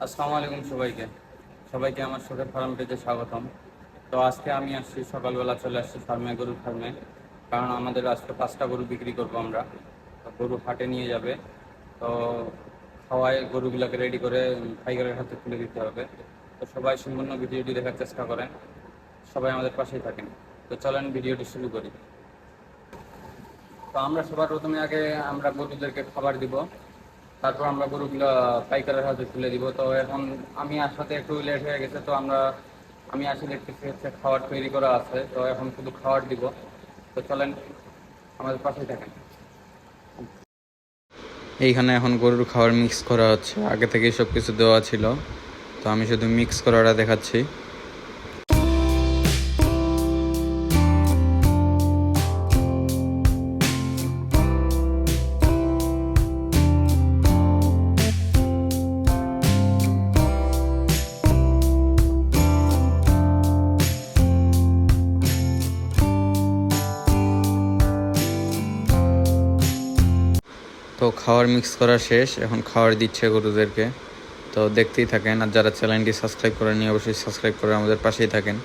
আসসালামু আলাইকুম সবাইকে। সবাইকে আমার শখের ফার্ম পেজে স্বাগতম। তো আজকে আমি আসছি, সকালবেলা চলে আসছি ফার্মে, গরুর ফার্মে। কারণ আমাদের আজকে 5টা গরু বিক্রি করবো আমরা। তো গরু হাটে নিয়ে যাবে। তো খাওয়ায় গরুগুলোকে রেডি করে পাইকারের হাতে তুলে দিতে হবে। তো সবাই সম্পূর্ণ ভিডিওটি দেখার চেষ্টা করেন, সবাই আমাদের পাশেই থাকেন। তো চলেন ভিডিওটি শুরু করি। তো আমরা সবার প্রথমে আগে আমরা গরুদেরকে খাবার দিব, তারপর আমরা গরুগুলো পাইকারের হাতে তুলে দিব। তো এখন আমি আসাতে একটু লেট হয়ে গেছে, তো আমি আসি দেখতেছি হচ্ছে খাবার তৈরি করা আছে, তো এখন শুধু খাবার দিব। তো চলেন আমাদের পাশেই থাকেন। এইখানে এখন গরুর খাবার মিক্স করা হচ্ছে, আগে থেকেই সব কিছু দেওয়া ছিল, তো আমি শুধু মিক্স করাটা দেখাচ্ছি। তো খাবার মিক্স করা শেষ, এখন খাবার দিচ্ছে গরুদেরকে। তো দেখতেই থাকেন, আর যারা চ্যানেলটি সাবস্ক্রাইব করেননি অবশ্যই সাবস্ক্রাইব করে আমাদের পাশেই থাকেন।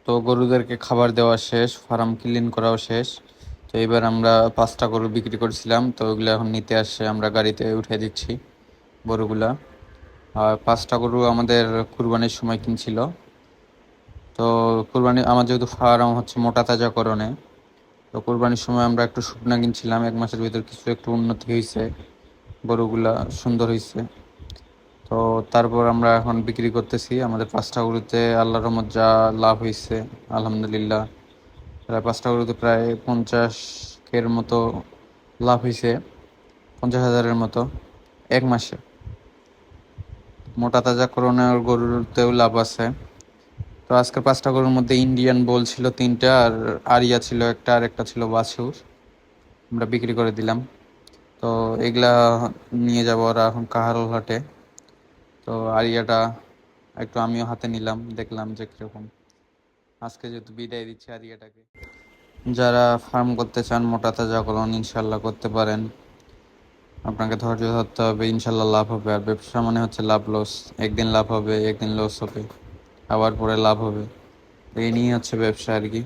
তো গরুদেরকে খাবার দেওয়া শেষ, ফার্ম ক্লিন করাও শেষ। তো এবার আমরা 5টা গরু বিক্রি করছিলাম, তো ওগুলো এখন নিতে আসছে, আমরা গাড়িতে উঠে দিচ্ছি গরুগুলা। আর 5টা গরু আমাদের কুরবানির সময় কিনছিল। তো কুরবানি আমার যেহেতু ফার্ম হচ্ছে মোটা তাজাকরণে, তো কুরবানির সময় আমরা একটু শুকনা কিনছিলাম, 1 মাসের ভিতর কিছু একটু উন্নতি হয়েছে, গরুগুলা সুন্দর হয়েছে। তো তারপর আমরা এখন বিক্রি করতেছি আমাদের 5টা গরুতে, আল্লাহর রহমত যা লাভ হয়েছে আলহামদুলিল্লাহ। প্রায় 5টা গরুতে প্রায় 50 মতো লাভ হয়েছে, 50,000-এর মতো 1 মাসে। মোটা তাজাকরণের গরুতেও লাভ আছে। তো আজকের 5টা গরুর মধ্যে ইন্ডিয়ান বোল ছিল 3টা, আর আরিয়া ছিল একটা, আর একটা ছিল বাছুর, আমরা বিক্রি করে দিলাম। তো এগুলা নিয়ে যাবো ওরা এখন কাহারোল হাটে। তো আরিয়াটা একটু আমিও হাতে নিলাম, দেখলাম যে কিরকম। আজকে যেহেতু বিদায় দিচ্ছে আরিয়াটাকে। যারা ফার্ম করতে চান মোটা তাজাকরণ, ইনশাল্লাহ করতে পারেন। আপনাকে ধৈর্য ধরতে হবে, ইনশাল্লাহ লাভ হবে। আর ব্যবসা মানে হচ্ছে লাভ লস, একদিন লাভ হবে, একদিন লস হবে, আবার পরে লাভ হবে। এই নিয়ে হচ্ছে ব্যবসা আর কি।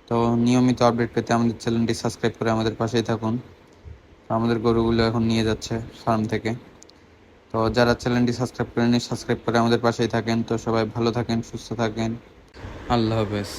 তো নিয়মিত আপডেট পেতে আমাদের চ্যানেলটি সাবস্ক্রাইব করে আমাদের পাশেই থাকুন। তো আমাদের গরুগুলো এখন নিয়ে যাচ্ছে ফার্ম থেকে। তো যারা চ্যানেলটি সাবস্ক্রাইব করেনি সাবস্ক্রাইব করে আমাদের পাশেই থাকেন। তো সবাই ভালো থাকেন, সুস্থ থাকেন, আল্লাহ হাফেজ।